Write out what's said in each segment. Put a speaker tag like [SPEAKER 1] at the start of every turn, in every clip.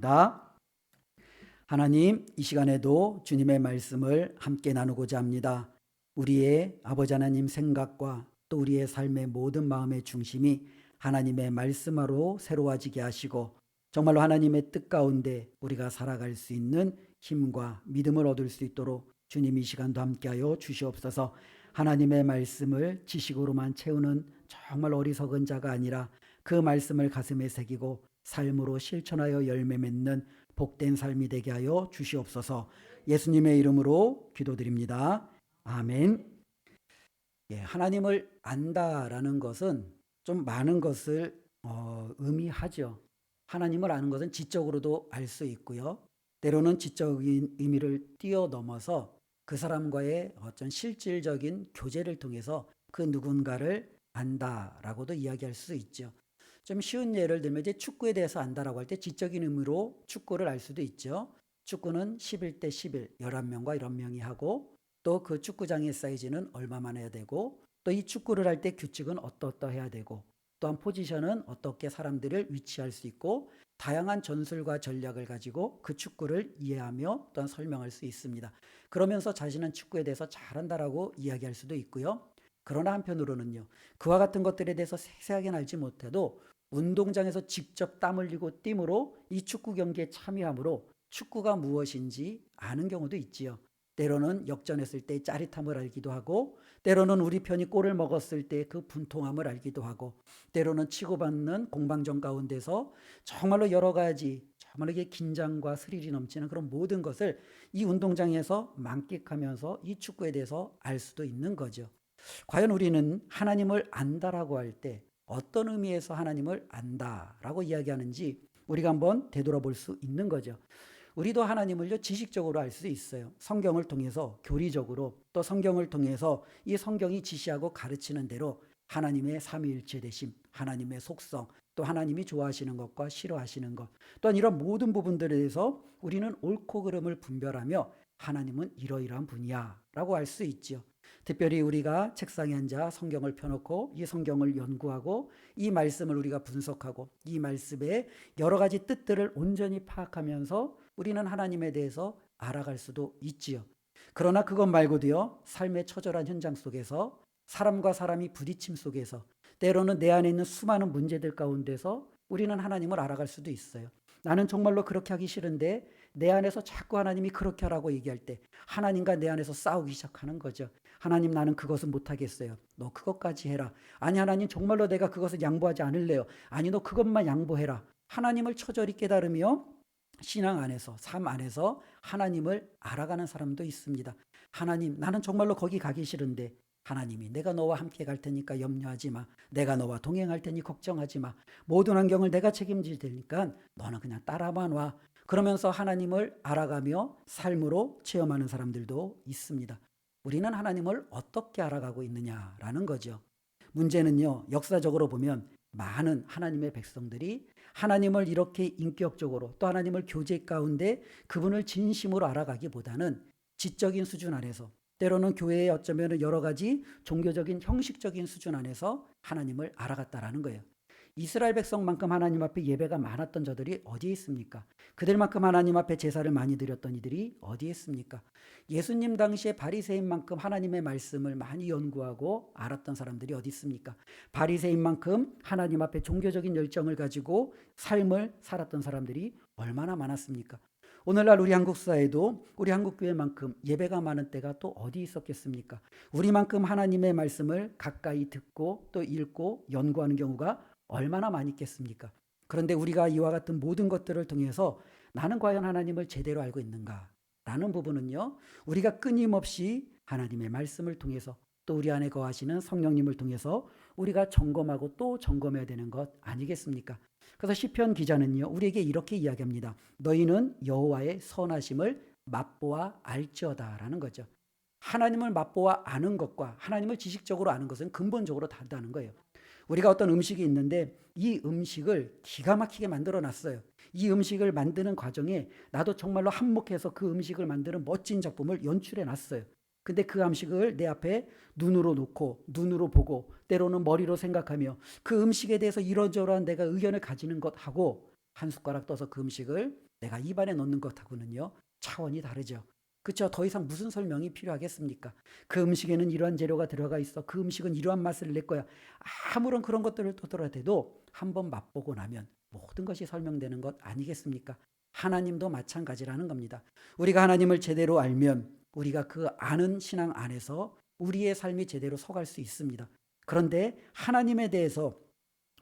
[SPEAKER 1] 나 하나님, 이 시간에도 주님의 말씀을 함께 나누고자 합니다. 우리의 아버지 하나님 생각과 또 우리의 삶의 모든 마음의 중심이 하나님의 말씀으로 새로워지게 하시고 정말로 하나님의 뜻 가운데 우리가 살아갈 수 있는 힘과 믿음을 얻을 수 있도록 주님 이 시간도 함께하여 주시옵소서. 하나님의 말씀을 지식으로만 채우는 정말 어리석은 자가 아니라 그 말씀을 가슴에 새기고 삶으로 실천하여 열매 맺는 복된 삶이 되게 하여 주시옵소서. 예수님의 이름으로 기도드립니다. 아멘. 하나님을 안다라는 것은 좀 많은 것을 의미하죠. 하나님을 아는 것은 지적으로도 알 수 있고요. 때로는 지적인 의미를 뛰어넘어서 그 사람과의 어떤 실질적인 교제를 통해서 그 누군가를 안다라고도 이야기할 수 있죠. 좀 쉬운 예를 들면 이제 축구에 대해서 안다라고 할 때 지적인 의미로 축구를 알 수도 있죠. 축구는 11대 11, 11명과 11명이 하고 또 그 축구장의 사이즈는 얼마만 해야 되고 또 이 축구를 할 때 규칙은 어떠해야 되고 또한 포지션은 어떻게 사람들을 위치할 수 있고 다양한 전술과 전략을 가지고 그 축구를 이해하며 또한 설명할 수 있습니다. 그러면서 자신은 축구에 대해서 잘한다라고 이야기할 수도 있고요. 그러나 한편으로는요. 그와 같은 것들에 대해서 세세하게 알지 못해도 운동장에서 직접 땀 흘리고 땀으로 이 축구 경기에 참여함으로 축구가 무엇인지 아는 경우도 있지요. 때로는 역전했을 때 짜릿함을 알기도 하고 때로는 우리 편이 골을 먹었을 때 그 분통함을 알기도 하고 때로는 치고받는 공방전 가운데서 정말로 여러 가지 정말 이게 긴장과 스릴이 넘치는 그런 모든 것을 이 운동장에서 만끽하면서 이 축구에 대해서 알 수도 있는 거죠. 과연 우리는 하나님을 안다라고 할 때 어떤 의미에서 하나님을 안다라고 이야기하는지 우리가 한번 되돌아볼 수 있는 거죠. 우리도 하나님을요 지식적으로 알 수 있어요. 성경을 통해서 교리적으로 또 성경을 통해서 이 성경이 지시하고 가르치는 대로 하나님의 삼위일체 되심, 하나님의 속성, 또 하나님이 좋아하시는 것과 싫어하시는 것, 또한 이런 모든 부분들에 대해서 우리는 옳고 그름을 분별하며 하나님은 이러이러한 분이야 라고 알 수 있지요. 특별히 우리가 책상에 앉아 성경을 펴놓고 이 성경을 연구하고 이 말씀을 우리가 분석하고 이 말씀의 여러 가지 뜻들을 온전히 파악하면서 우리는 하나님에 대해서 알아갈 수도 있지요. 그러나 그것 말고도요, 삶의 처절한 현장 속에서 사람과 사람이 부딪힘 속에서 때로는 내 안에 있는 수많은 문제들 가운데서 우리는 하나님을 알아갈 수도 있어요. 나는 정말로 그렇게 하기 싫은데 내 안에서 자꾸 하나님이 그렇게 하라고 얘기할 때 하나님과 내 안에서 싸우기 시작하는 거죠. 하나님, 나는 그것은 못하겠어요. 너 그것까지 해라. 아니 하나님, 정말로 내가 그것을 양보하지 않을래요. 아니 너 그것만 양보해라. 하나님을 처절히 깨달으며 신앙 안에서 삶 안에서 하나님을 알아가는 사람도 있습니다. 하나님, 나는 정말로 거기 가기 싫은데 하나님이 내가 너와 함께 갈 테니까 염려하지 마. 내가 너와 동행할 테니 걱정하지 마. 모든 환경을 내가 책임질 테니까 너는 그냥 따라만 와. 그러면서 하나님을 알아가며 삶으로 체험하는 사람들도 있습니다. 우리는 하나님을 어떻게 알아가고 있느냐라는 거죠. 문제는요, 역사적으로 보면 많은 하나님의 백성들이 하나님을 이렇게 인격적으로 또 하나님을 교제 가운데 그분을 진심으로 알아가기보다는 지적인 수준 안에서 때로는 교회에 어쩌면 여러 가지 종교적인 형식적인 수준 안에서 하나님을 알아갔다라는 거예요. 이스라엘 백성만큼 하나님 앞에 예배가 많았던 저들이 어디에 있습니까? 그들만큼 하나님 앞에 제사를 많이 드렸던 이들이 어디에 있습니까? 예수님 당시에 바리새인만큼 하나님의 말씀을 많이 연구하고 알았던 사람들이 어디 있습니까? 바리새인만큼 하나님 앞에 종교적인 열정을 가지고 삶을 살았던 사람들이 얼마나 많았습니까? 오늘날 우리 한국 사회도 우리 한국 교회만큼 예배가 많은 때가 또 어디 있었겠습니까? 우리만큼 하나님의 말씀을 가까이 듣고 또 읽고 연구하는 경우가 얼마나 많이 있겠습니까? 그런데 우리가 이와 같은 모든 것들을 통해서 나는 과연 하나님을 제대로 알고 있는가? 라는 부분은요, 우리가 끊임없이 하나님의 말씀을 통해서 또 우리 안에 거하시는 성령님을 통해서 우리가 점검하고 또 점검해야 되는 것 아니겠습니까? 그래서 시편 기자는요, 우리에게 이렇게 이야기합니다. 너희는 여호와의 선하심을 맛보아 알지어다라는 거죠. 하나님을 맛보아 아는 것과 하나님을 지식적으로 아는 것은 근본적으로 다르다는 거예요. 우리가 어떤 음식이 있는데 이 음식을 기가 막히게 만들어 놨어요. 이 음식을 만드는 과정에 나도 정말로 한몫해서 그 음식을 만드는 멋진 작품을 연출해 놨어요. 근데 그 음식을 내 앞에 눈으로 놓고 눈으로 보고 때로는 머리로 생각하며 그 음식에 대해서 이런저런 내가 의견을 가지는 것하고 한 숟가락 떠서 그 음식을 내가 입안에 넣는 것하고는요 차원이 다르죠. 그렇죠? 더 이상 무슨 설명이 필요하겠습니까? 그 음식에는 이러한 재료가 들어가 있어. 그 음식은 이러한 맛을 낼 거야. 아무런 그런 것들을 떠들어대도 한번 맛보고 나면 모든 것이 설명되는 것 아니겠습니까? 하나님도 마찬가지라는 겁니다. 우리가 하나님을 제대로 알면 우리가 그 아는 신앙 안에서 우리의 삶이 제대로 서갈 수 있습니다. 그런데 하나님에 대해서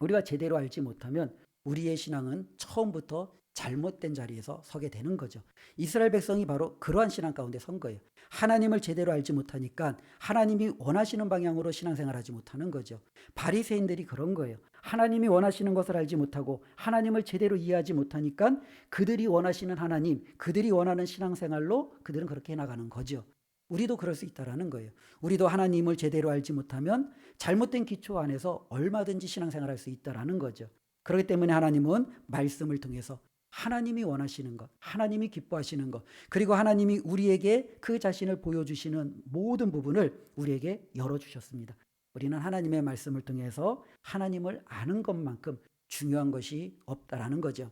[SPEAKER 1] 우리가 제대로 알지 못하면 우리의 신앙은 처음부터 잘못된 자리에서 서게 되는 거죠. 이스라엘 백성이 바로 그러한 신앙 가운데 선 거예요. 하나님을 제대로 알지 못하니까 하나님이 원하시는 방향으로 신앙생활하지 못하는 거죠. 바리새인들이 그런 거예요. 하나님이 원하시는 것을 알지 못하고 하나님을 제대로 이해하지 못하니까 그들이 원하시는 하나님, 그들이 원하는 신앙생활로 그들은 그렇게 해나가는 거죠. 우리도 그럴 수 있다라는 거예요. 우리도 하나님을 제대로 알지 못하면 잘못된 기초 안에서 얼마든지 신앙생활할 수 있다라는 거죠. 그렇기 때문에 하나님은 말씀을 통해서 하나님이 원하시는 것, 하나님이 기뻐하시는 것, 그리고 하나님이 우리에게 그 자신을 보여주시는 모든 부분을 우리에게 열어주셨습니다. 우리는 하나님의 말씀을 통해서 하나님을 아는 것만큼 중요한 것이 없다라는 거죠.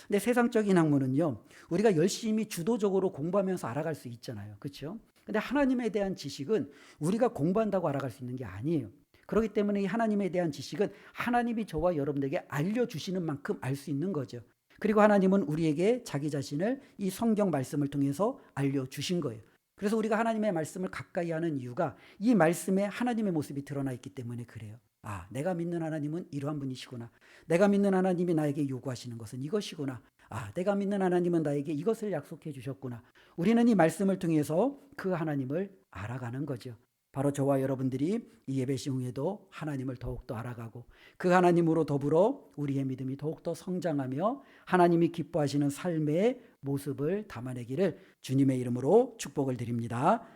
[SPEAKER 1] 근데 세상적인 학문은요, 우리가 열심히 주도적으로 공부하면서 알아갈 수 있잖아요. 그렇죠? 근데 하나님에 대한 지식은 우리가 공부한다고 알아갈 수 있는 게 아니에요. 그렇기 때문에 이 하나님에 대한 지식은 하나님이 저와 여러분에게 알려주시는 만큼 알 수 있는 거죠. 그리고 하나님은 우리에게 자기 자신을 이 성경 말씀을 통해서 알려주신 거예요. 그래서 우리가 하나님의 말씀을 가까이 하는 이유가 이 말씀에 하나님의 모습이 드러나 있기 때문에 그래요. 아, 내가 믿는 하나님은 이러한 분이시구나. 내가 믿는 하나님이 나에게 요구하시는 것은 이것이구나. 아, 내가 믿는 하나님은 나에게 이것을 약속해 주셨구나. 우리는 이 말씀을 통해서 그 하나님을 알아가는 거죠. 바로 저와 여러분들이 이 예배 시흥에도 하나님을 더욱더 알아가고 그 하나님으로 더불어 우리의 믿음이 더욱더 성장하며 하나님이 기뻐하시는 삶의 모습을 담아내기를 주님의 이름으로 축복을 드립니다.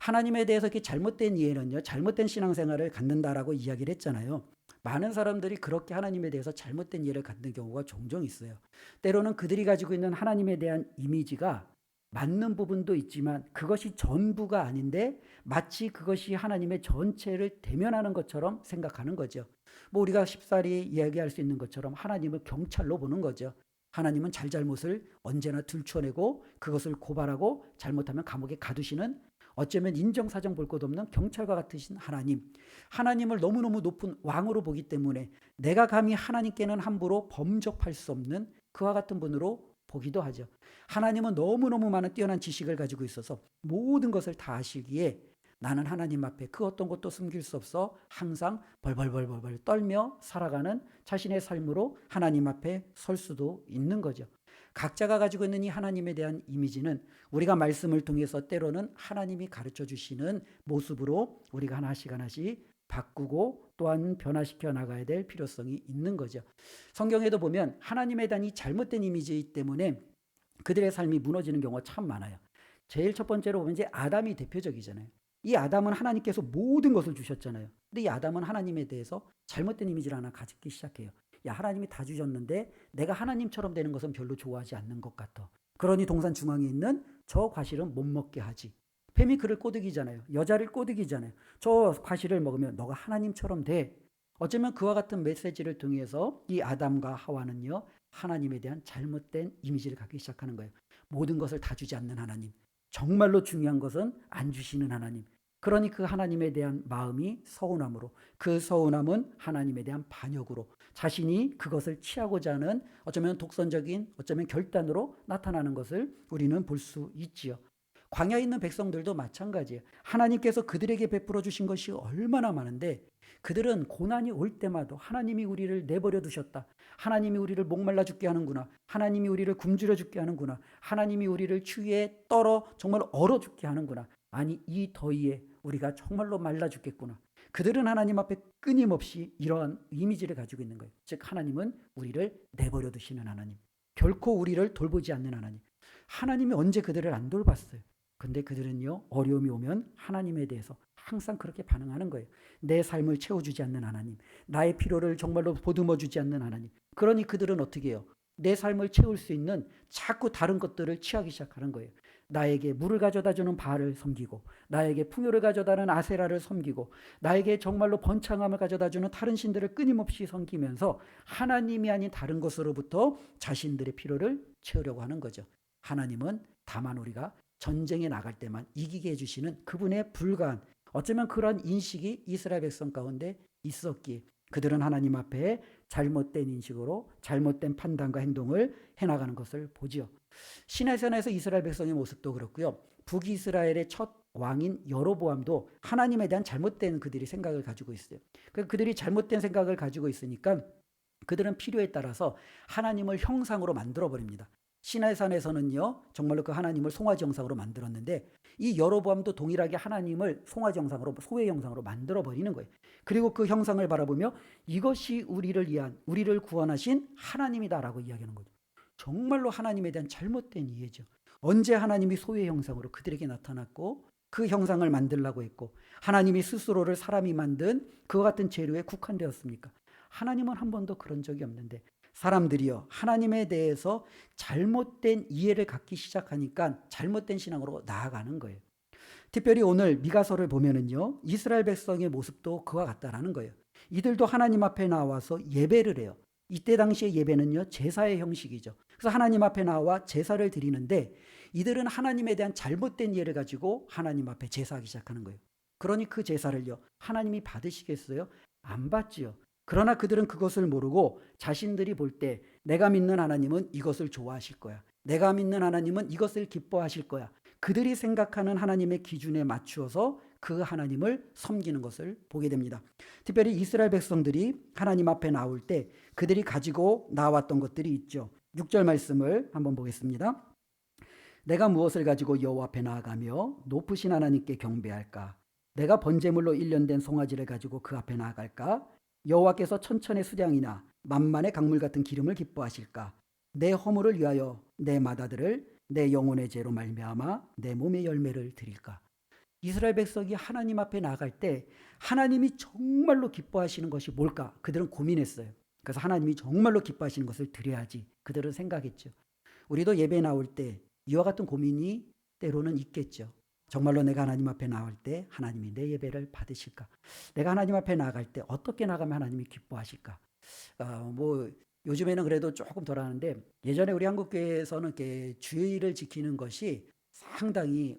[SPEAKER 1] 하나님에 대해서 이렇게 잘못된 이해는요, 잘못된 신앙생활을 갖는다라고 이야기를 했잖아요. 많은 사람들이 그렇게 하나님에 대해서 잘못된 이해를 갖는 경우가 종종 있어요. 때로는 그들이 가지고 있는 하나님에 대한 이미지가 맞는 부분도 있지만 그것이 전부가 아닌데 마치 그것이 하나님의 전체를 대면하는 것처럼 생각하는 거죠. 뭐 우리가 쉽사리 이야기할 수 있는 것처럼 하나님을 경찰로 보는 거죠. 하나님은 잘잘못을 언제나 들춰내고 그것을 고발하고 잘못하면 감옥에 가두시는, 어쩌면 인정사정 볼 것 없는 경찰과 같으신 하나님. 하나님을 너무너무 높은 왕으로 보기 때문에 내가 감히 하나님께는 함부로 범접할 수 없는 그와 같은 분으로 보기도 하죠. 하나님은 너무너무 많은 뛰어난 지식을 가지고 있어서 모든 것을 다 아시기에 나는 하나님 앞에 그 어떤 것도 숨길 수 없어 항상 벌벌벌벌 떨며 살아가는 자신의 삶으로 하나님 앞에 설 수도 있는 거죠. 각자가 가지고 있는 이 하나님에 대한 이미지는 우리가 말씀을 통해서 때로는 하나님이 가르쳐 주시는 모습으로 우리가 하나씩 하나씩 바꾸고 또한 변화시켜 나가야 될 필요성이 있는 거죠. 성경에도 보면 하나님에 대한 이 잘못된 이미지 때문에 그들의 삶이 무너지는 경우가 참 많아요. 제일 첫 번째로 보면 이제 아담이 대표적이잖아요. 이 아담은 하나님께서 모든 것을 주셨잖아요. 근데 이 아담은 하나님에 대해서 잘못된 이미지를 하나 가지기 시작해요. 야, 하나님이 다 주셨는데 내가 하나님처럼 되는 것은 별로 좋아하지 않는 것 같아. 그러니 동산 중앙에 있는 저 과실은 못 먹게 하지. 뱀이 그를 꼬드기잖아요. 여자를 꼬드기잖아요. 저 과실을 먹으면 너가 하나님처럼 돼. 어쩌면 그와 같은 메시지를 통해서 이 아담과 하와는요, 하나님에 대한 잘못된 이미지를 갖기 시작하는 거예요. 모든 것을 다 주지 않는 하나님, 정말로 중요한 것은 안 주시는 하나님. 그러니 그 하나님에 대한 마음이 서운함으로, 그 서운함은 하나님에 대한 반역으로 자신이 그것을 취하고자 하는 어쩌면 독선적인, 어쩌면 결단으로 나타나는 것을 우리는 볼 수 있지요. 광야에 있는 백성들도 마찬가지예요. 하나님께서 그들에게 베풀어 주신 것이 얼마나 많은데 그들은 고난이 올 때마다 하나님이 우리를 내버려 두셨다. 하나님이 우리를 목말라 죽게 하는구나. 하나님이 우리를 굶주려 죽게 하는구나. 하나님이 우리를 추위에 떨어 정말 얼어 죽게 하는구나. 아니, 이 더위에 우리가 정말로 말라 죽겠구나. 그들은 하나님 앞에 끊임없이 이러한 이미지를 가지고 있는 거예요. 즉 하나님은 우리를 내버려 두시는 하나님, 결코 우리를 돌보지 않는 하나님. 하나님이 언제 그들을 안 돌봤어요. 근데 그들은요, 어려움이 오면 하나님에 대해서 항상 그렇게 반응하는 거예요. 내 삶을 채워주지 않는 하나님, 나의 필요를 정말로 보듬어주지 않는 하나님. 그러니 그들은 어떻게 해요? 내 삶을 채울 수 있는 자꾸 다른 것들을 취하기 시작하는 거예요. 나에게 물을 가져다 주는 바알을 섬기고, 나에게 풍요를 가져다는 아세라를 섬기고, 나에게 정말로 번창함을 가져다 주는 다른 신들을 끊임없이 섬기면서 하나님이 아닌 다른 것으로부터 자신들의 필요를 채우려고 하는 거죠. 하나님은 다만 우리가 전쟁에 나갈 때만 이기게 해주시는 그분에 불과한, 어쩌면 그러한 인식이 이스라엘 백성 가운데 있었기에 그들은 하나님 앞에 잘못된 인식으로 잘못된 판단과 행동을 해나가는 것을 보지요. 시내산에서 이스라엘 백성의 모습도 그렇고요. 북이스라엘의 첫 왕인 여로보암도 하나님에 대한 잘못된 그들이 생각을 가지고 있어요. 그들이 잘못된 생각을 가지고 있으니까 그들은 필요에 따라서 하나님을 형상으로 만들어 버립니다. 시내산에서는요, 정말로 그 하나님을 송아지 형상으로 만들었는데 이 여로보암도 동일하게 하나님을 송아지 형상으로, 소의 형상으로 만들어 버리는 거예요. 그리고 그 형상을 바라보며 이것이 우리를 위한, 우리를 구원하신 하나님이다라고 이야기하는 거죠. 정말로 하나님에 대한 잘못된 이해죠. 언제 하나님이 소의 형상으로 그들에게 나타났고 그 형상을 만들라고 했고 하나님이 스스로를 사람이 만든 그와 같은 재료에 국한되었습니까? 하나님은 한 번도 그런 적이 없는데 사람들이요, 하나님에 대해서 잘못된 이해를 갖기 시작하니까 잘못된 신앙으로 나아가는 거예요. 특별히 오늘 미가서를 보면은요, 이스라엘 백성의 모습도 그와 같다라는 거예요. 이들도 하나님 앞에 나와서 예배를 해요. 이때 당시의 예배는요, 제사의 형식이죠. 그래서 하나님 앞에 나와 제사를 드리는데 이들은 하나님에 대한 잘못된 이해를 가지고 하나님 앞에 제사하기 시작하는 거예요. 그러니 그 제사를요, 하나님이 받으시겠어요? 안 받지요. 그러나 그들은 그것을 모르고 자신들이 볼 때 내가 믿는 하나님은 이것을 좋아하실 거야. 내가 믿는 하나님은 이것을 기뻐하실 거야. 그들이 생각하는 하나님의 기준에 맞추어서 그 하나님을 섬기는 것을 보게 됩니다. 특별히 이스라엘 백성들이 하나님 앞에 나올 때 그들이 가지고 나왔던 것들이 있죠. 6절 말씀을 한번 보겠습니다. 내가 무엇을 가지고 여호와 앞에 나아가며 높으신 하나님께 경배할까? 내가 번제물로 일련된 송아지를 가지고 그 앞에 나아갈까? 여호와께서 천천의 수량이나 만만의 강물 같은 기름을 기뻐하실까? 내 허물을 위하여 내 마다들을 내 영혼의 죄로 말미암아 내 몸의 열매를 드릴까? 이스라엘 백성이 하나님 앞에 나갈 때 하나님이 정말로 기뻐하시는 것이 뭘까? 그들은 고민했어요. 그래서 하나님이 정말로 기뻐하시는 것을 드려야지 그들은 생각했죠. 우리도 예배 나올 때 이와 같은 고민이 때로는 있겠죠. 정말로 내가 하나님 앞에 나올 때 하나님이 내 예배를 받으실까? 내가 하나님 앞에 나갈 때 어떻게 나가면 하나님이 기뻐하실까? 요즘에는 그래도 조금 덜하는데 예전에 우리 한국교회에서는 이렇게 주일을 지키는 것이 상당히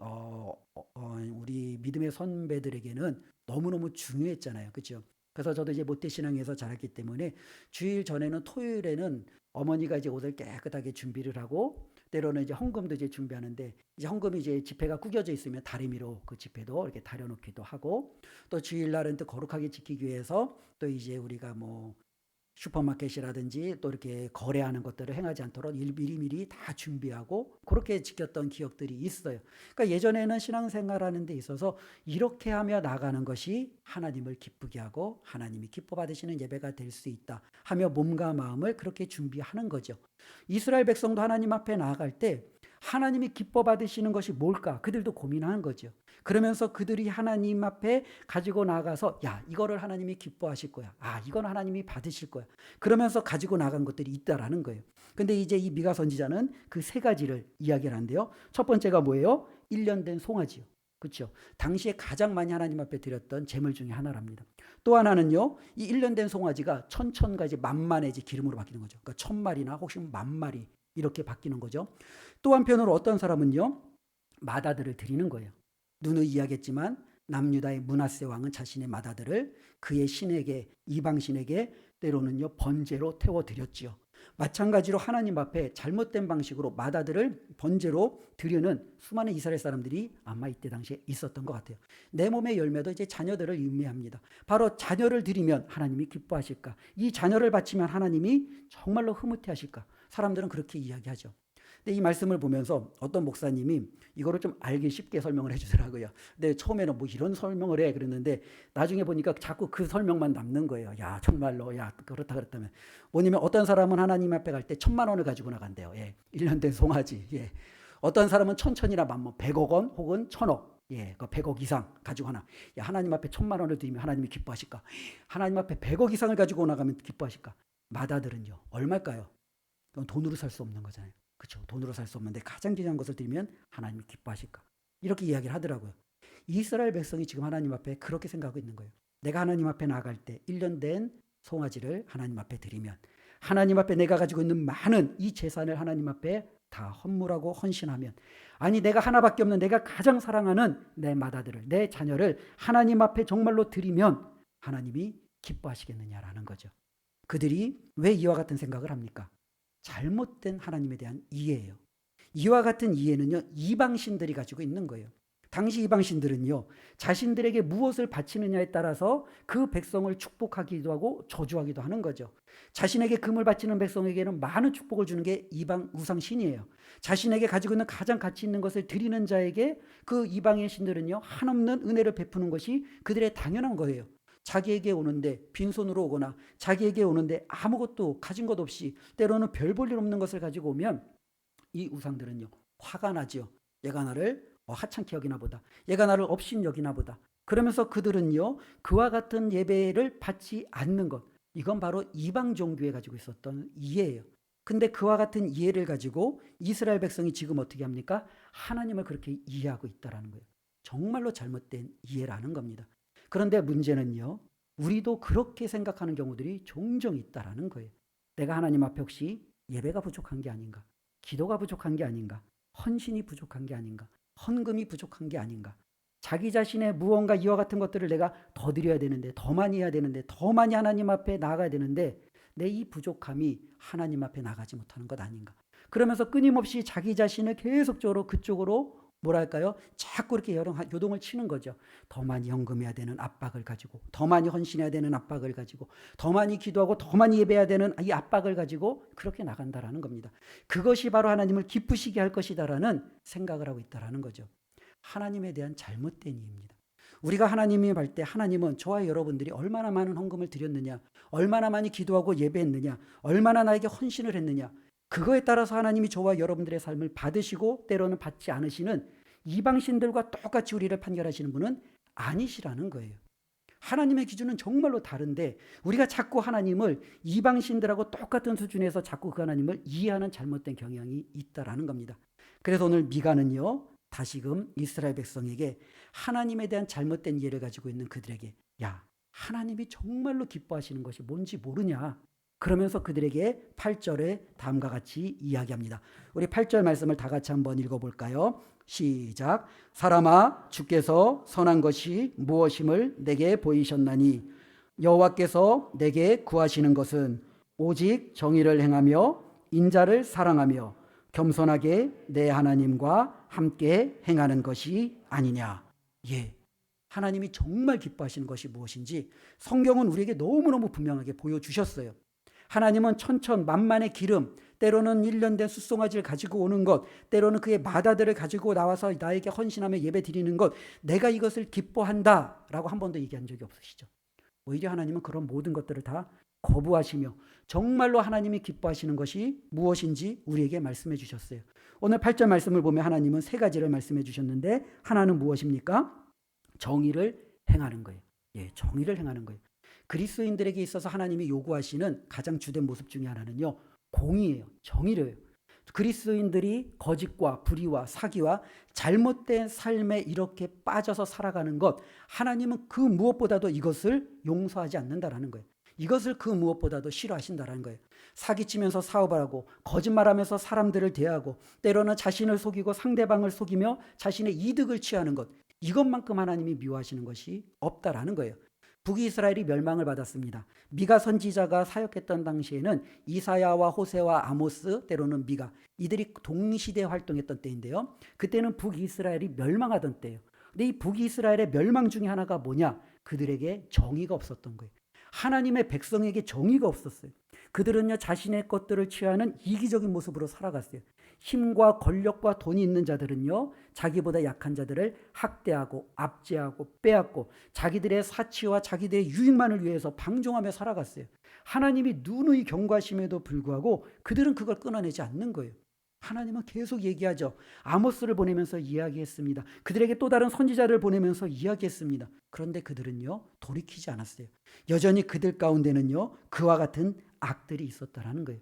[SPEAKER 1] 우리 믿음의 선배들에게는 너무너무 중요했잖아요. 그렇죠? 그래서 저도 이제 모태신앙에서 자랐기 때문에 주일 전에는 토요일에는 어머니가 이제 옷을 깨끗하게 준비를 하고 때로는 이제 헌금도 이제 준비하는데 이제 헌금이 이제 지폐가 구겨져 있으면 다리미로 그 지폐도 이렇게 다려놓기도 하고 또 주일날은 또 거룩하게 지키기 위해서 또 이제 우리가 뭐 슈퍼마켓이라든지 또 이렇게 거래하는 것들을 행하지 않도록 미리미리 다 준비하고 그렇게 지켰던 기억들이 있어요. 그러니까 예전에는 신앙생활하는 데 있어서 이렇게 하며 나가는 것이 하나님을 기쁘게 하고 하나님이 기뻐 받으시는 예배가 될 수 있다 하며 몸과 마음을 그렇게 준비하는 거죠. 이스라엘 백성도 하나님 앞에 나아갈 때 하나님이 기뻐 받으시는 것이 뭘까? 그들도 고민하는 거죠. 그러면서 그들이 하나님 앞에 가지고 나가서 야, 이거를 하나님이 기뻐하실 거야. 아, 이건 하나님이 받으실 거야. 그러면서 가지고 나간 것들이 있다라는 거예요. 근데 이제 이 미가 선지자는 그 세 가지를 이야기를 하는데요. 첫 번째가 뭐예요? 1년 된 송아지요. 그렇죠? 당시에 가장 많이 하나님 앞에 드렸던 제물 중에 하나랍니다. 또 하나는요. 이 1년 된 송아지가 천천가지 만만해지 기름으로 바뀌는 거죠. 그러니까 1000마리나 혹시 10,000마리 이렇게 바뀌는 거죠. 또 한편으로 어떤 사람은요. 마다들을 드리는 거예요. 누누이 이야기했지만 남유다의 므낫세 왕은 자신의 마다들을 그의 신에게 이방 신에게 때로는요 번제로 태워 드렸지요. 마찬가지로 하나님 앞에 잘못된 방식으로 마다들을 번제로 드리는 수많은 이스라엘 사람들이 아마 이때 당시에 있었던 것 같아요. 내 몸의 열매도 이제 자녀들을 의미합니다. 바로 자녀를 드리면 하나님이 기뻐하실까? 이 자녀를 바치면 하나님이 정말로 흐뭇해하실까? 사람들은 그렇게 이야기하죠. 근데 이 말씀을 보면서 어떤 목사님이 이거를 좀 알기 쉽게 설명을 해주더라고요. 근데 처음에는 뭐 이런 설명을 해 그랬는데 나중에 보니까 자꾸 그 설명만 남는 거예요. 야 정말로 야 그렇다 그랬다면 뭐냐면 어떤 사람은 하나님 앞에 갈 때 1,000,000원을 가지고 나간대요. 예, 1년 된 송아지. 예. 어떤 사람은 1,000,000이나 만 100억 원 혹은 1,000억. 예, 그 100억 이상 가지고 하나. 야, 하나님 앞에 1,000,000원을 드리면 하나님이 기뻐하실까? 하나님 앞에 100억 이상을 가지고 나가면 기뻐하실까? 마다들은요 얼마일까요? 그건 돈으로 살 수 없는 거잖아요. 그렇죠? 돈으로 살 수 없는데 가장 귀한 것을 드리면 하나님이 기뻐하실까? 이렇게 이야기를 하더라고요. 이스라엘 백성이 지금 하나님 앞에 그렇게 생각하고 있는 거예요. 내가 하나님 앞에 나갈 때 1년 된 송아지를 하나님 앞에 드리면 하나님 앞에 내가 가지고 있는 많은 이 재산을 하나님 앞에 다 헌물하고 헌신하면, 아니 내가 하나밖에 없는 내가 가장 사랑하는 내 맏아들을, 내 자녀를 하나님 앞에 정말로 드리면 하나님이 기뻐하시겠느냐라는 거죠. 그들이 왜 이와 같은 생각을 합니까? 잘못된 하나님에 대한 이해예요. 이와 같은 이해는요, 이방신들이 가지고 있는 거예요. 당시 이방신들은요, 자신들에게 무엇을 바치느냐에 따라서 그 백성을 축복하기도 하고 저주하기도 하는 거죠. 자신에게 금을 바치는 백성에게는 많은 축복을 주는 게 이방 우상신이에요. 자신에게 가지고 있는 가장 가치 있는 것을 드리는 자에게 그 이방의 신들은요, 한없는 은혜를 베푸는 것이 그들의 당연한 거예요. 자기에게 오는데 빈손으로 오거나 자기에게 오는데 아무것도 가진 것 없이 때로는 별 볼 일 없는 것을 가지고 오면 이 우상들은요, 화가 나죠. 얘가 나를 하찮게 여기나 보다. 얘가 나를 업신 여기나 보다. 그러면서 그들은요, 그와 같은 예배를 받지 않는 것. 이건 바로 이방 종교에 가지고 있었던 이해예요. 근데 그와 같은 이해를 가지고 이스라엘 백성이 지금 어떻게 합니까? 하나님을 그렇게 이해하고 있다라는 거예요. 정말로 잘못된 이해라는 겁니다. 그런데 문제는요, 우리도 그렇게 생각하는 경우들이 종종 있다라는 거예요. 내가 하나님 앞에 혹시 예배가 부족한 게 아닌가? 기도가 부족한 게 아닌가? 헌신이 부족한 게 아닌가? 헌금이 부족한 게 아닌가? 자기 자신의 무언가 이와 같은 것들을 내가 더 드려야 되는데, 더 많이 해야 되는데, 더 많이 하나님 앞에 나아가야 되는데 내 이 부족함이 하나님 앞에 나가지 못하는 것 아닌가? 그러면서 끊임없이 자기 자신을 계속적으로 그쪽으로 뭐랄까요? 자꾸 이렇게 요동을 치는 거죠. 더 많이 헌금해야 되는 압박을 가지고, 더 많이 헌신해야 되는 압박을 가지고, 더 많이 기도하고 더 많이 예배해야 되는 이 압박을 가지고 그렇게 나간다라는 겁니다. 그것이 바로 하나님을 기쁘시게 할 것이다라는 생각을 하고 있다라는 거죠. 하나님에 대한 잘못된 이해입니다. 우리가 하나님이 볼 때 하나님은 저와 여러분들이 얼마나 많은 헌금을 드렸느냐, 얼마나 많이 기도하고 예배했느냐, 얼마나 나에게 헌신을 했느냐, 그거에 따라서 하나님이 저와 여러분들의 삶을 받으시고 때로는 받지 않으시는 이방신들과 똑같이 우리를 판결하시는 분은 아니시라는 거예요. 하나님의 기준은 정말로 다른데 우리가 자꾸 하나님을 이방신들하고 똑같은 수준에서 자꾸 그 하나님을 이해하는 잘못된 경향이 있다라는 겁니다. 그래서 오늘 미가는요, 다시금 이스라엘 백성에게 하나님에 대한 잘못된 이해를 가지고 있는 그들에게, 야, 하나님이 정말로 기뻐하시는 것이 뭔지 모르냐? 그러면서 그들에게 8절에 다음과 같이 이야기합니다. 우리 8절 말씀을 다 같이 한번 읽어볼까요? 시작. 사람아, 주께서 선한 것이 무엇임을 내게 보이셨나니 여호와께서 내게 구하시는 것은 오직 정의를 행하며 인자를 사랑하며 겸손하게 내 하나님과 함께 행하는 것이 아니냐. 예, 하나님이 정말 기뻐하시는 것이 무엇인지 성경은 우리에게 너무너무 분명하게 보여주셨어요. 하나님은 천천만만의 기름, 때로는 1년 된 숫송아지를 가지고 오는 것, 때로는 그의 맏아들을 가지고 나와서 나에게 헌신하며 예배 드리는 것, 내가 이것을 기뻐한다 라고 한 번도 얘기한 적이 없으시죠. 오히려 하나님은 그런 모든 것들을 다 거부하시며 정말로 하나님이 기뻐하시는 것이 무엇인지 우리에게 말씀해 주셨어요. 오늘 8절 말씀을 보면 하나님은 세 가지를 말씀해 주셨는데, 하나는 무엇입니까? 정의를 행하는 거예요. 예, 정의를 행하는 거예요. 그리스도인들에게 있어서 하나님이 요구하시는 가장 주된 모습 중에 하나는요, 공의예요. 정의래요. 그리스도인들이 거짓과 불의와 사기와 잘못된 삶에 이렇게 빠져서 살아가는 것, 하나님은 그 무엇보다도 이것을 용서하지 않는다라는 거예요. 이것을 그 무엇보다도 싫어하신다라는 거예요. 사기치면서 사업을 하고 거짓말하면서 사람들을 대하고 때로는 자신을 속이고 상대방을 속이며 자신의 이득을 취하는 것, 이것만큼 하나님이 미워하시는 것이 없다라는 거예요. 북이스라엘이 멸망을 받았습니다. 미가 선지자가 사역했던 당시에는 이사야와 호세와 아모스, 때로는 미가, 이들이 동시대 활동했던 때인데요. 그때는 북이스라엘이 멸망하던 때예요. 근데 이 북이스라엘의 멸망 중에 하나가 뭐냐? 그들에게 정의가 없었던 거예요. 하나님의 백성에게 정의가 없었어요. 그들은요, 자신의 것들을 취하는 이기적인 모습으로 살아갔어요. 힘과 권력과 돈이 있는 자들은요, 자기보다 약한 자들을 학대하고 압제하고 빼앗고 자기들의 사치와 자기들의 유익만을 위해서 방종하며 살아갔어요. 하나님이 누누이 경고하심에도 불구하고 그들은 그걸 끊어내지 않는 거예요. 하나님은 계속 얘기하죠. 아모스를 보내면서 이야기했습니다. 그들에게 또 다른 선지자를 보내면서 이야기했습니다. 그런데 그들은요, 돌이키지 않았어요. 여전히 그들 가운데는요, 그와 같은 악들이 있었다라는 거예요.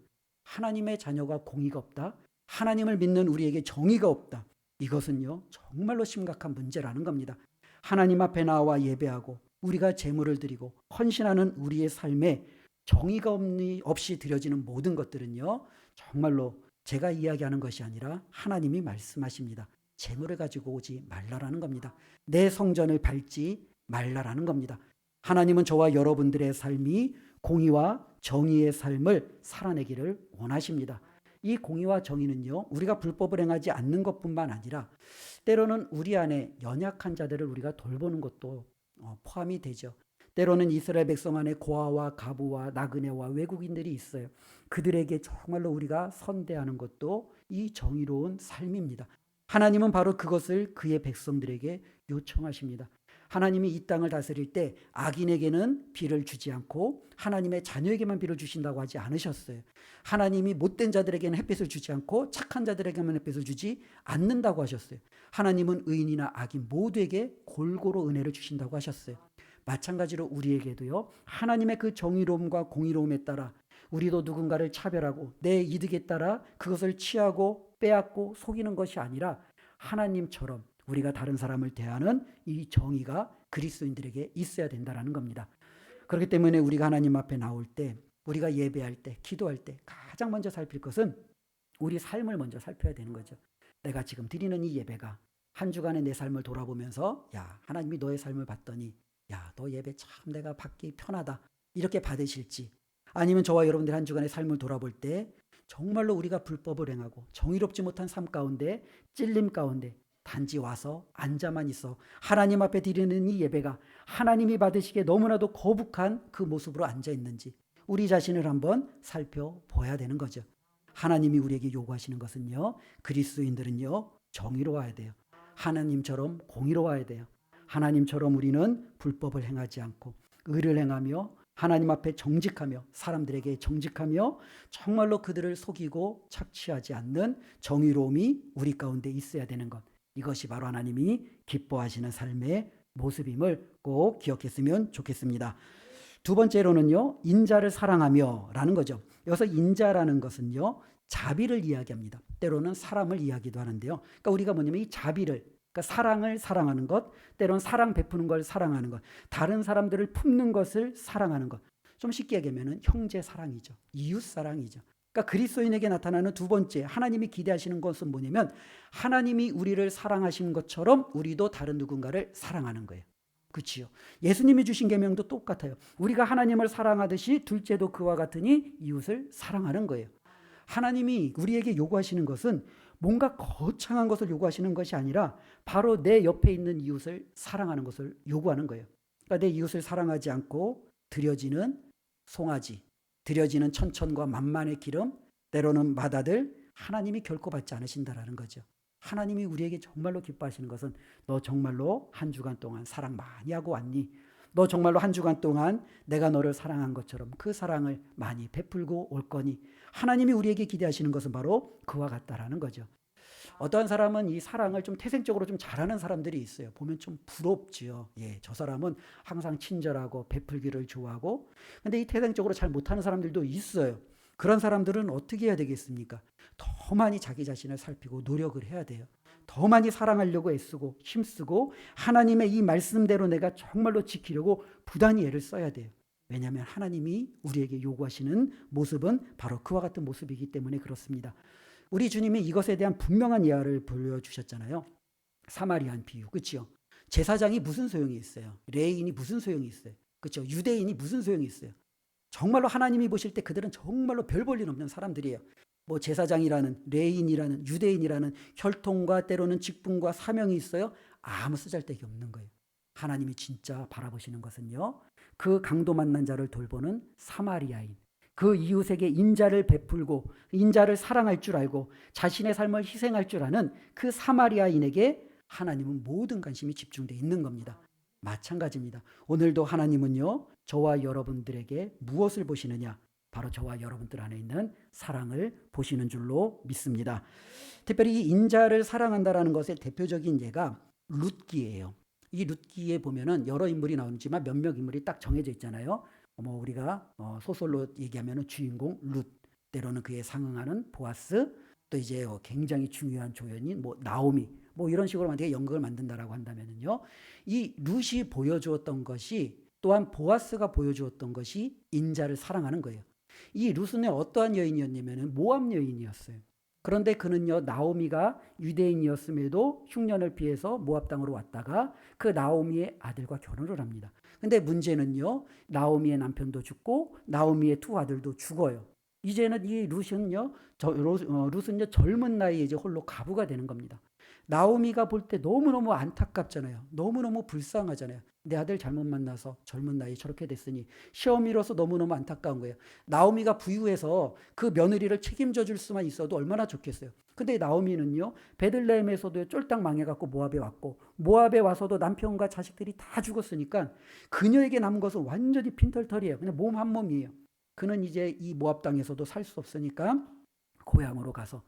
[SPEAKER 1] 하나님의 자녀가 공의가 없다. 하나님을 믿는 우리에게 정의가 없다. 이것은요, 정말로 심각한 문제라는 겁니다. 하나님 앞에 나와 예배하고 우리가 제물을 드리고 헌신하는 우리의 삶에 정의가 없이 드려지는 모든 것들은요, 정말로 제가 이야기하는 것이 아니라 하나님이 말씀하십니다. 제물을 가지고 오지 말라라는 겁니다. 내 성전을 밟지 말라라는 겁니다. 하나님은 저와 여러분들의 삶이 공의와 정의의 삶을 살아내기를 원하십니다. 이 공의와 정의는요, 우리가 불법을 행하지 않는 것뿐만 아니라 때로는 우리 안에 연약한 자들을 우리가 돌보는 것도 포함이 되죠. 때로는 이스라엘 백성 안에 고아와 가부와 나그네와 외국인들이 있어요. 그들에게 정말로 우리가 선대하는 것도 이 정의로운 삶입니다. 하나님은 바로 그것을 그의 백성들에게 요청하십니다. 하나님이 이 땅을 다스릴 때 악인에게는 비를 주지 않고 하나님의 자녀에게만 비를 주신다고 하지 않으셨어요. 하나님이 못된 자들에게는 햇빛을 주지 않고 착한 자들에게만 햇빛을 주지 않는다고 하셨어요. 하나님은 의인이나 악인 모두에게 골고루 은혜를 주신다고 하셨어요. 마찬가지로 우리에게도요, 하나님의 그 정의로움과 공의로움에 따라 우리도 누군가를 차별하고 내 이득에 따라 그것을 취하고 빼앗고 속이는 것이 아니라 하나님처럼 우리가 다른 사람을 대하는 이 정의가 그리스도인들에게 있어야 된다는 겁니다. 그렇기 때문에 우리가 하나님 앞에 나올 때, 우리가 예배할 때, 기도할 때 가장 먼저 살필 것은 우리 삶을 먼저 살펴야 되는 거죠. 내가 지금 드리는 이 예배가 한 주간의 내 삶을 돌아보면서, 야, 하나님이 너의 삶을 봤더니 야, 너 예배 참 내가 받기 편하다, 이렇게 받으실지, 아니면 저와 여러분들 한 주간의 삶을 돌아볼 때 정말로 우리가 불법을 행하고 정의롭지 못한 삶 가운데, 찔림 가운데 단지 와서 앉아만 있어 하나님 앞에 드리는 이 예배가 하나님이 받으시기에 너무나도 거북한 그 모습으로 앉아 있는지 우리 자신을 한번 살펴봐야 되는 거죠. 하나님이 우리에게 요구하시는 것은요, 그리스도인들은요, 정의로워야 돼요. 하나님처럼 공의로워야 돼요. 하나님처럼 우리는 불법을 행하지 않고 의를 행하며 하나님 앞에 정직하며 사람들에게 정직하며 정말로 그들을 속이고 착취하지 않는 정의로움이 우리 가운데 있어야 되는 것, 이것이 바로 하나님이 기뻐하시는 삶의 모습임을 꼭 기억했으면 좋겠습니다. 두 번째로는요, 인자를 사랑하며 라는 거죠. 여기서 인자라는 것은요, 자비를 이야기합니다. 때로는 사람을 이야기도 하는데요. 그러니까 우리가 뭐냐면 이 자비를, 그러니까 사랑을 사랑하는 것, 때로는 사랑 베푸는 걸 사랑하는 것, 다른 사람들을 품는 것을 사랑하는 것. 좀 쉽게 얘기하면 형제 사랑이죠. 이웃 사랑이죠. 그러니까 그리스도인에게 나타나는 두 번째 하나님이 기대하시는 것은 뭐냐면 하나님이 우리를 사랑하신 것처럼 우리도 다른 누군가를 사랑하는 거예요. 그렇지요. 예수님이 주신 계명도 똑같아요. 우리가 하나님을 사랑하듯이 둘째도 그와 같으니 이웃을 사랑하는 거예요. 하나님이 우리에게 요구하시는 것은 뭔가 거창한 것을 요구하시는 것이 아니라 바로 내 옆에 있는 이웃을 사랑하는 것을 요구하는 거예요. 그러니까 내 이웃을 사랑하지 않고 드려지는 송아지, 드려지는 천천과 만만의 기름, 때로는 맏아들, 하나님이 결코 받지 않으신다라는 거죠. 하나님이 우리에게 정말로 기뻐하시는 것은 너 정말로 한 주간 동안 사랑 많이 하고 왔니? 너 정말로 한 주간 동안 내가 너를 사랑한 것처럼 그 사랑을 많이 베풀고 올 거니? 하나님이 우리에게 기대하시는 것은 바로 그와 같다라는 거죠. 어떠한 사람은 이 사랑을 좀 태생적으로 좀 잘하는 사람들이 있어요. 보면 좀 부럽지요. 예, 저 사람은 항상 친절하고 베풀기를 좋아하고, 근데 이 태생적으로 잘 못하는 사람들도 있어요. 그런 사람들은 어떻게 해야 되겠습니까? 더 많이 자기 자신을 살피고 노력을 해야 돼요. 더 많이 사랑하려고 애쓰고 힘쓰고 하나님의 이 말씀대로 내가 정말로 지키려고 부단히 애를 써야 돼요. 왜냐하면 하나님이 우리에게 요구하시는 모습은 바로 그와 같은 모습이기 때문에 그렇습니다. 우리 주님이 이것에 대한 분명한 예화를 보여주셨잖아요. 사마리안 비유, 그렇죠? 제사장이 무슨 소용이 있어요? 레위인이 무슨 소용이 있어요? 그렇죠? 유대인이 무슨 소용이 있어요? 정말로 하나님이 보실 때 그들은 정말로 별 볼 일 없는 사람들이에요. 뭐 제사장이라는, 레위인이라는, 유대인이라는 혈통과 때로는 직분과 사명이 있어요. 아무 쓰잘데기 없는 거예요. 하나님이 진짜 바라보시는 것은요, 그 강도 만난 자를 돌보는 사마리아인, 그 이웃에게 인자를 베풀고 인자를 사랑할 줄 알고 자신의 삶을 희생할 줄 아는 그 사마리아인에게 하나님은 모든 관심이 집중되어 있는 겁니다. 마찬가지입니다. 오늘도 하나님은요, 저와 여러분들에게 무엇을 보시느냐? 바로 저와 여러분들 안에 있는 사랑을 보시는 줄로 믿습니다. 특별히 이 인자를 사랑한다라는 것의 대표적인 예가 룻기예요. 이 룻기에 보면은 여러 인물이 나오지만 몇몇 인물이 딱 정해져 있잖아요. 우리가 소설로 얘기하면 주인공 룻, 때로는 그에 상응하는 보아스, 또 이제 굉장히 중요한 조연인 뭐 나오미, 뭐 이런 식으로 만약에 연극을 만든다라고 한다면은요, 이 룻이 보여주었던 것이 또한 보아스가 보여주었던 것이 인자를 사랑하는 거예요. 이 룻은 어떠한 여인이었냐면은 모압 여인이었어요. 그런데 그는요, 나오미가 유대인이었음에도 흉년을 피해서 모압 땅으로 왔다가 그 나오미의 아들과 결혼을 합니다. 근데 문제는요, 나오미의 남편도 죽고 나오미의 두 아들도 죽어요. 이제는 이 룻은요, 룻은요, 젊은 나이에 이제 홀로 가부가 되는 겁니다. 나오미가 볼 때 너무너무 안타깝잖아요. 너무너무 불쌍하잖아요. 내 아들 잘못 만나서 젊은 나이에 저렇게 됐으니 시어미로서 너무너무 안타까운 거예요. 나오미가 부유해서 그 며느리를 책임져 줄 수만 있어도 얼마나 좋겠어요. 근데 나오미는요, 베들레헴에서도 쫄딱 망해갖고 모압에 왔고, 모압에 와서도 남편과 자식들이 다 죽었으니까 그녀에게 남은 것은 완전히 빈털털이에요. 그냥 몸 한 몸이에요. 그는 이제 이 모압 땅에서도 살 수 없으니까 고향으로 가서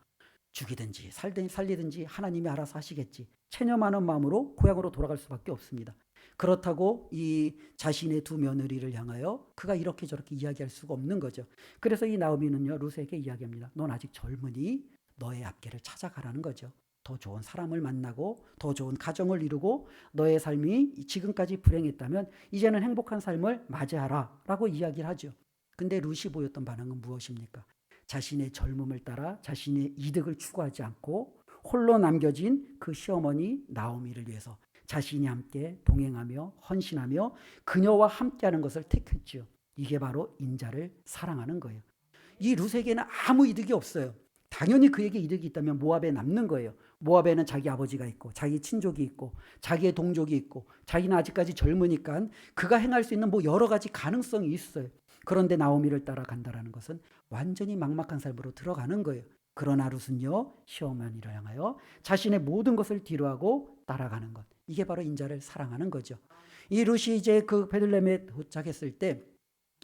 [SPEAKER 1] 죽이든지 살리든지 하나님이 알아서 하시겠지, 체념하는 마음으로 고향으로 돌아갈 수밖에 없습니다. 그렇다고 이 자신의 두 며느리를 향하여 그가 이렇게 저렇게 이야기할 수가 없는 거죠. 그래서 이 나오미는요, 룻에게 이야기합니다. 넌 아직 젊으니 너의 앞길을 찾아가라는 거죠. 더 좋은 사람을 만나고 더 좋은 가정을 이루고 너의 삶이 지금까지 불행했다면 이제는 행복한 삶을 맞이하라 라고 이야기를 하죠. 근데 룻이 보였던 반응은 무엇입니까? 자신의 젊음을 따라 자신의 이득을 추구하지 않고 홀로 남겨진 그 시어머니 나오미를 위해서 자신이 함께 동행하며 헌신하며 그녀와 함께하는 것을 택했죠. 이게 바로 인자를 사랑하는 거예요. 이 룻에게는 아무 이득이 없어요. 당연히 그에게 이득이 있다면 모압에 남는 거예요. 모압에는 자기 아버지가 있고 자기 친족이 있고 자기의 동족이 있고 자기는 아직까지 젊으니까 그가 행할 수 있는 뭐 여러 가지 가능성이 있어요. 그런데 나오미를 따라간다라는 것은 완전히 막막한 삶으로 들어가는 거예요. 그러나 룻은요, 시어머니를 향하여 자신의 모든 것을 뒤로하고 따라가는 것. 이게 바로 인자를 사랑하는 거죠. 이 룻이 이제 그 베들레헴에 도착했을 때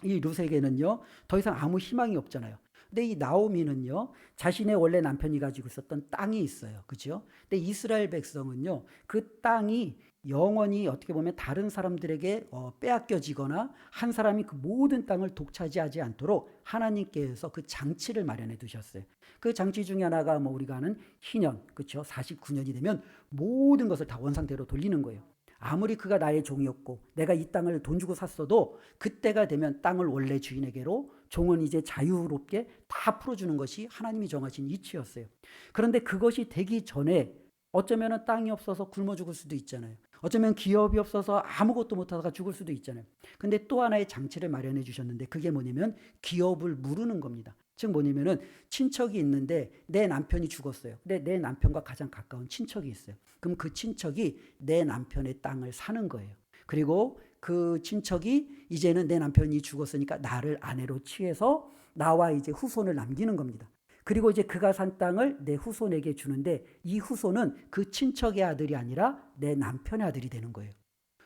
[SPEAKER 1] 이 룻에게는요, 더 이상 아무 희망이 없잖아요. 근데 이 나오미는요, 자신의 원래 남편이 가지고 있었던 땅이 있어요. 그죠? 근데 이스라엘 백성은요, 그 땅이 영원히 어떻게 보면 다른 사람들에게 빼앗겨지거나 한 사람이 그 모든 땅을 독차지하지 않도록 하나님께서 그 장치를 마련해 두셨어요. 그 장치 중에 하나가 뭐 우리가 아는 희년, 그렇죠? 49년이 되면 모든 것을 다 원상대로 돌리는 거예요. 아무리 그가 나의 종이었고 내가 이 땅을 돈 주고 샀어도 그때가 되면 땅을 원래 주인에게로 종은 이제 자유롭게 다 풀어주는 것이 하나님이 정하신 이치였어요. 그런데 그것이 되기 전에 어쩌면 땅이 없어서 굶어 죽을 수도 있잖아요. 어쩌면 기업이 없어서 아무것도 못하다가 죽을 수도 있잖아요. 근데 또 하나의 장치를 마련해 주셨는데 그게 뭐냐면 기업을 무르는 겁니다. 즉 뭐냐면은 친척이 있는데 내 남편이 죽었어요. 근데 내 남편과 가장 가까운 친척이 있어요. 그럼 그 친척이 내 남편의 땅을 사는 거예요. 그리고 그 친척이 이제는 내 남편이 죽었으니까 나를 아내로 취해서 나와 이제 후손을 남기는 겁니다. 그리고 이제 그가 산 땅을 내 후손에게 주는데 이 후손은 그 친척의 아들이 아니라 내 남편의 아들이 되는 거예요.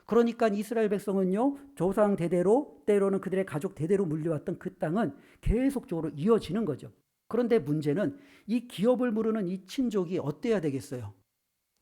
[SPEAKER 1] 그러니까 이스라엘 백성은요, 조상 대대로 때로는 그들의 가족 대대로 물려왔던 그 땅은 계속적으로 이어지는 거죠. 그런데 문제는 이 기업을 무르는 이 친족이 어때야 되겠어요?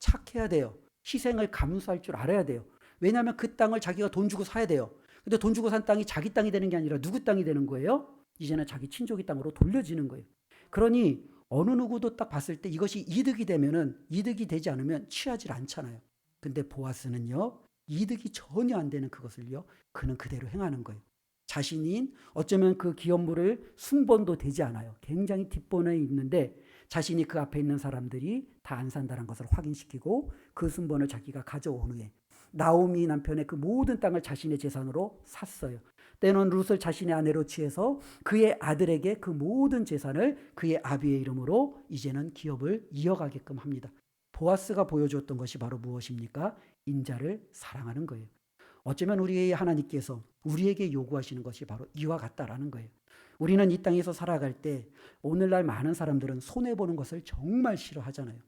[SPEAKER 1] 착해야 돼요. 희생을 감수할 줄 알아야 돼요. 왜냐하면 그 땅을 자기가 돈 주고 사야 돼요. 근데 돈 주고 산 땅이 자기 땅이 되는 게 아니라 누구 땅이 되는 거예요? 이제는 자기 친족의 땅으로 돌려지는 거예요. 그러니 어느 누구도 딱 봤을 때 이것이 이득이 되면은 이득이 되지 않으면 취하지 않잖아요. 근데 보아스는요, 이득이 전혀 안 되는 그것을요, 그는 그대로 행하는 거예요. 자신이 어쩌면 그 기업물을 순번도 되지 않아요. 굉장히 뒷번에 있는데 자신이 그 앞에 있는 사람들이 다 안 산다는 것을 확인시키고 그 순번을 자기가 가져온 후에 나오미 남편의 그 모든 땅을 자신의 재산으로 샀어요. 때는 룻을 자신의 아내로 취해서 그의 아들에게 그 모든 재산을 그의 아비의 이름으로 이제는 기업을 이어가게끔 합니다. 보아스가 보여주었던 것이 바로 무엇입니까? 인자를 사랑하는 거예요. 어쩌면 우리의 하나님께서 우리에게 요구하시는 것이 바로 이와 같다라는 거예요. 우리는 이 땅에서 살아갈 때 오늘날 많은 사람들은 손해보는 것을 정말 싫어하잖아요.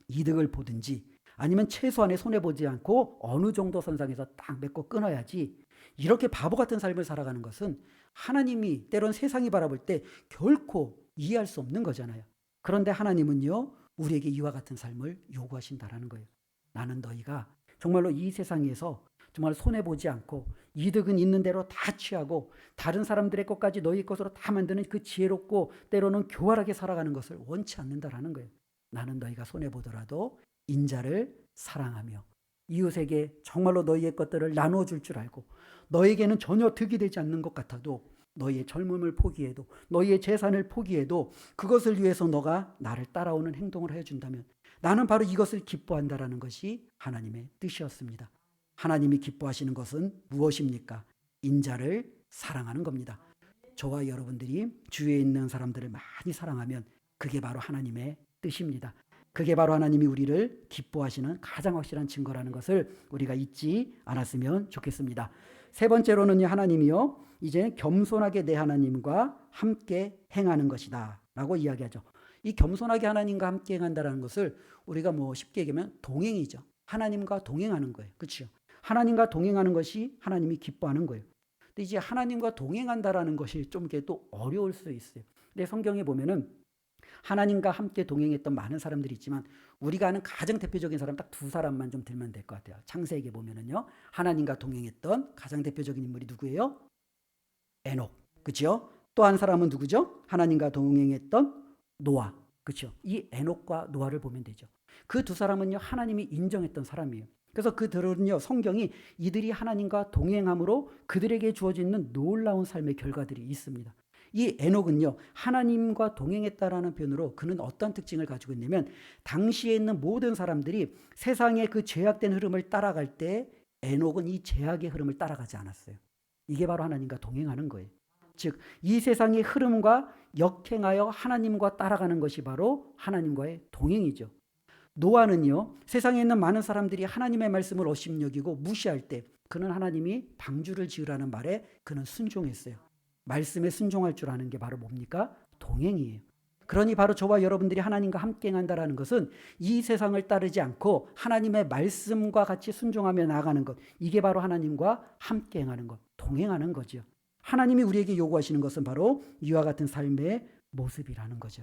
[SPEAKER 1] 이득을 보든지 아니면 최소한의 손해보지 않고 어느 정도 선상에서 딱 맺고 끊어야지, 이렇게 바보 같은 삶을 살아가는 것은 하나님이 때론 세상이 바라볼 때 결코 이해할 수 없는 거잖아요. 그런데 하나님은요, 우리에게 이와 같은 삶을 요구하신다라는 거예요. 나는 너희가 정말로 이 세상에서 정말 손해보지 않고 이득은 있는 대로 다 취하고 다른 사람들의 것까지 너희 것으로 다 만드는 그 지혜롭고 때로는 교활하게 살아가는 것을 원치 않는다라는 거예요. 나는 너희가 손해보더라도 인자를 사랑하며 이웃에게 정말로 너희의 것들을 나누어 줄 줄 알고 너에게는 전혀 득이 되지 않는 것 같아도 너희의 젊음을 포기해도 너희의 재산을 포기해도 그것을 위해서 너가 나를 따라오는 행동을 해준다면 나는 바로 이것을 기뻐한다라는 것이 하나님의 뜻이었습니다. 하나님이 기뻐하시는 것은 무엇입니까? 인자를 사랑하는 겁니다. 저와 여러분들이 주위에 있는 사람들을 많이 사랑하면 그게 바로 하나님의 뜻입니다. 그게 바로 하나님이 우리를 기뻐하시는 가장 확실한 증거라는 것을 우리가 잊지 않았으면 좋겠습니다. 세 번째로는 하나님이요, 이제 겸손하게 내 하나님과 함께 행하는 것이다 라고 이야기하죠. 이 겸손하게 하나님과 함께 행한다는 것을 우리가 쉽게 얘기하면 동행이죠. 하나님과 동행하는 거예요. 그렇죠? 하나님과 동행하는 것이 하나님이 기뻐하는 거예요. 근데 이제 하나님과 동행한다라는 것이 좀 이게 또 어려울 수 있어요. 근데 성경에 보면은 하나님과 함께 동행했던 많은 사람들이 있지만 우리가 아는 가장 대표적인 사람 딱 두 사람만 좀 들면 될 것 같아요. 창세기에 보면은요, 하나님과 동행했던 가장 대표적인 인물이 누구예요? 에녹. 그렇죠? 또 한 사람은 누구죠? 하나님과 동행했던 노아. 그렇죠? 이 에녹과 노아를 보면 되죠. 그 두 사람은요, 하나님이 인정했던 사람이에요. 그래서 그들은요, 성경이 이들이 하나님과 동행함으로 그들에게 주어지는 놀라운 삶의 결과들이 있습니다. 이 에녹은요, 하나님과 동행했다라는 표현으로 그는 어떤 특징을 가지고 있냐면 당시에 있는 모든 사람들이 세상의 그 죄악된 흐름을 따라갈 때 에녹은 이 죄악의 흐름을 따라가지 않았어요. 이게 바로 하나님과 동행하는 거예요. 즉, 이 세상의 흐름과 역행하여 하나님과 따라가는 것이 바로 하나님과의 동행이죠. 노아는요, 세상에 있는 많은 사람들이 하나님의 말씀을 업신여기고 무시할 때 그는 하나님이 방주를 지으라는 말에 그는 순종했어요. 말씀에 순종할 줄 아는 게 바로 뭡니까? 동행이에요. 그러니 바로 저와 여러분들이 하나님과 함께 행한다는 것은 이 세상을 따르지 않고 하나님의 말씀과 같이 순종하며 나아가는 것, 이게 바로 하나님과 함께 행하는 것, 동행하는 거죠. 하나님이 우리에게 요구하시는 것은 바로 이와 같은 삶의 모습이라는 거죠.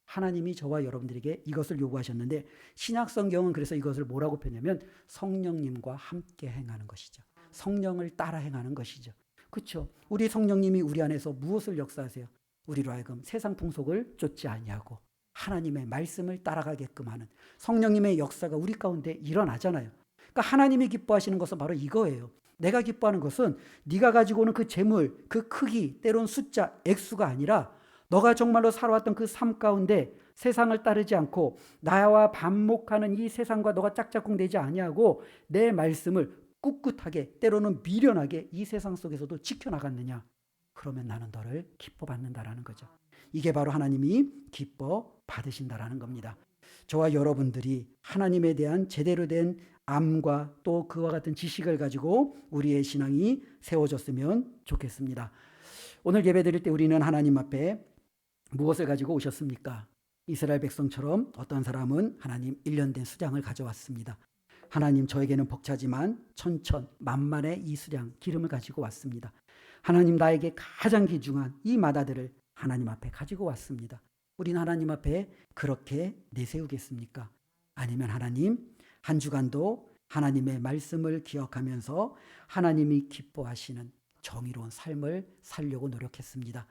[SPEAKER 1] 하나님이 저와 여러분들에게 이것을 요구하셨는데 신약 성경은 그래서 이것을 뭐라고 표현하면 성령님과 함께 행하는 것이죠. 성령을 따라 행하는 것이죠. 그렇죠? 우리 성령님이 우리 안에서 무엇을 역사하세요? 우리로 하여금 세상 풍속을 쫓지 아니하고 하나님의 말씀을 따라가게끔 하는 성령님의 역사가 우리 가운데 일어나잖아요. 그러니까 하나님이 기뻐하시는 것은 바로 이거예요. 내가 기뻐하는 것은 네가 가지고 오는 그 재물, 그 크기, 때론 숫자, 액수가 아니라 너가 정말로 살아왔던 그 삶 가운데 세상을 따르지 않고 나와 반목하는 이 세상과 너가 짝짝꿍되지 아니하고 내 말씀을 꿋꿋하게 때로는 미련하게 이 세상 속에서도 지켜나갔느냐, 그러면 나는 너를 기뻐 받는다라는 거죠. 이게 바로 하나님이 기뻐 받으신다라는 겁니다. 저와 여러분들이 하나님에 대한 제대로 된 암과 또 그와 같은 지식을 가지고 우리의 신앙이 세워졌으면 좋겠습니다. 오늘 예배 드릴 때 우리는 하나님 앞에 무엇을 가지고 오셨습니까? 이스라엘 백성처럼 어떤 사람은 하나님 1년 된 수량을 가져왔습니다. 하나님, 저에게는 벅차지만 천천 만만의 이 수량 기름을 가지고 왔습니다. 하나님, 나에게 가장 귀중한 이 마다들을 하나님 앞에 가지고 왔습니다. 우리는 하나님 앞에 그렇게 내세우겠습니까? 아니면 하나님, 한 주간도 하나님의 말씀을 기억하면서 하나님이 기뻐하시는 정의로운 삶을 살려고 노력했습니다.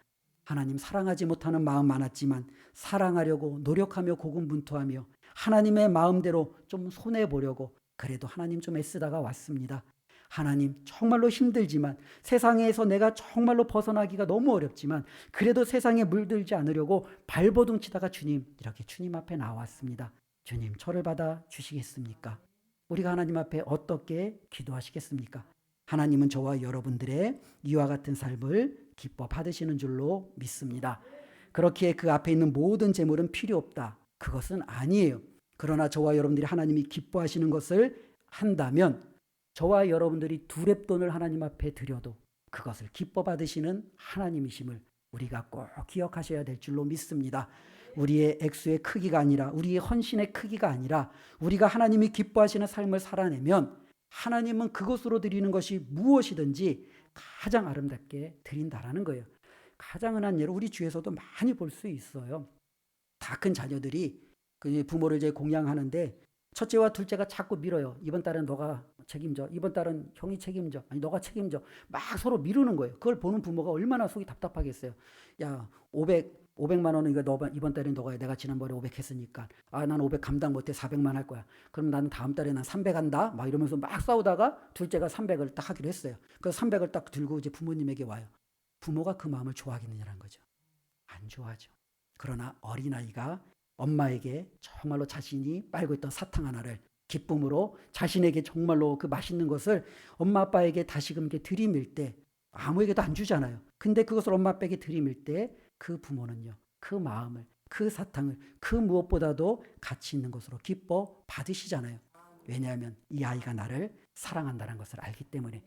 [SPEAKER 1] 하나님, 사랑하지 못하는 마음 많았지만 사랑하려고 노력하며 고군분투하며 하나님의 마음대로 좀 손해보려고 그래도 하나님 좀 애쓰다가 왔습니다. 하나님, 정말로 힘들지만 세상에서 내가 정말로 벗어나기가 너무 어렵지만 그래도 세상에 물들지 않으려고 발버둥 치다가 주님, 이렇게 주님 앞에 나왔습니다. 주님, 저를 받아 주시겠습니까? 우리가 하나님 앞에 어떻게 기도하시겠습니까? 하나님은 저와 여러분들의 이와 같은 삶을 기뻐 받으시는 줄로 믿습니다. 그렇기에 그 앞에 있는 모든 재물은 필요 없다, 그것은 아니에요. 그러나 저와 여러분들이 하나님이 기뻐하시는 것을 한다면 저와 여러분들이 두 랩돈을 하나님 앞에 드려도 그것을 기뻐 받으시는 하나님이심을 우리가 꼭 기억하셔야 될 줄로 믿습니다. 우리의 액수의 크기가 아니라 우리의 헌신의 크기가 아니라 우리가 하나님이 기뻐하시는 삶을 살아내면 하나님은 그것으로 드리는 것이 무엇이든지 가장 아름답게 드린다라는 거예요. 가장 흔한 예로 우리 주위에서도 많이 볼 수 있어요. 다 큰 자녀들이 그 부모를 이제 공양하는데 첫째와 둘째가 자꾸 밀어요. 이번 달은 너가 책임져. 이번 달은 형이 책임져. 아니 너가 책임져. 막 서로 미루는 거예요. 그걸 보는 부모가 얼마나 속이 답답하겠어요. 야, 500만 원은 이거 이번 달에 너가 해. 내가 지난번에 500 했으니까. 아, 난 500 감당 못해. 400만 할 거야. 그럼 나는 다음 달에 난 300 한다. 막 이러면서 막 싸우다가 둘째가 300을 딱 하기로 했어요. 그래서 300을 딱 들고 이제 부모님에게 와요. 부모가 그 마음을 좋아하겠느냐는 거죠. 안 좋아하죠. 그러나 어린아이가 엄마에게 정말로 자신이 빨고 있던 사탕 하나를 기쁨으로 자신에게 정말로 그 맛있는 것을 엄마 아빠에게 다시금 이렇게 들이밀 때 아무에게도 안 주잖아요. 근데 그것을 엄마 아빠에게 들이밀 때 그 부모는요, 그 마음을, 그 사탕을 그 무엇보다도 가치 있는 것으로 기뻐 받으시잖아요. 왜냐하면 이 아이가 나를 사랑한다는 것을 알기 때문에.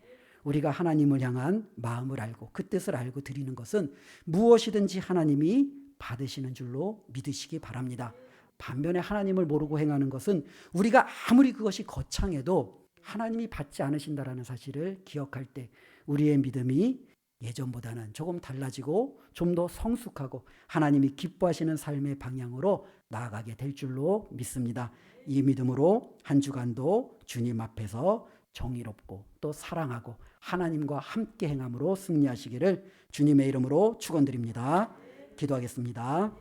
[SPEAKER 1] 우리가 하나님을 향한 마음을 알고 그 뜻을 알고 드리는 것은 무엇이든지 하나님이 받으시는 줄로 믿으시기 바랍니다. 반면에 하나님을 모르고 행하는 것은 우리가 아무리 그것이 거창해도 하나님이 받지 않으신다라는 사실을 기억할 때 우리의 믿음이 예전보다는 조금 달라지고 좀 더 성숙하고 하나님이 기뻐하시는 삶의 방향으로 나아가게 될 줄로 믿습니다. 이 믿음으로 한 주간도 주님 앞에서 정의롭고 또 사랑하고 하나님과 함께 행함으로 승리하시기를 주님의 이름으로 축원드립니다. 기도하겠습니다.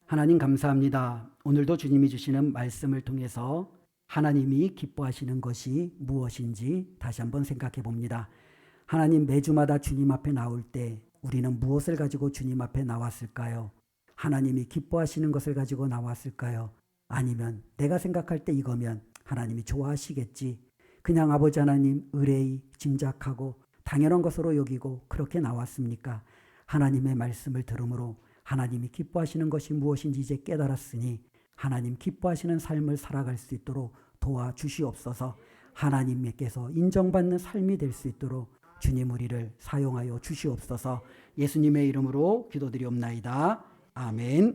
[SPEAKER 1] 하나님 감사합니다. 오늘도 주님이 주시는 말씀을 통해서 하나님이 기뻐하시는 것이 무엇인지 다시 한번 생각해 봅니다. 하나님, 매주마다 주님 앞에 나올 때 우리는 무엇을 가지고 주님 앞에 나왔을까요? 하나님이 기뻐하시는 것을 가지고 나왔을까요? 아니면 내가 생각할 때 이거면 하나님이 좋아하시겠지. 그냥 아버지 하나님 의뢰히 짐작하고 당연한 것으로 여기고 그렇게 나왔습니까? 하나님의 말씀을 들음으로 하나님이 기뻐하시는 것이 무엇인지 이제 깨달았으니 하나님 기뻐하시는 삶을 살아갈 수 있도록 도와주시옵소서. 하나님께서 인정받는 삶이 될 수 있도록 주님 우리를 사용하여 주시옵소서. 예수님의 이름으로 기도드리옵나이다. 아멘.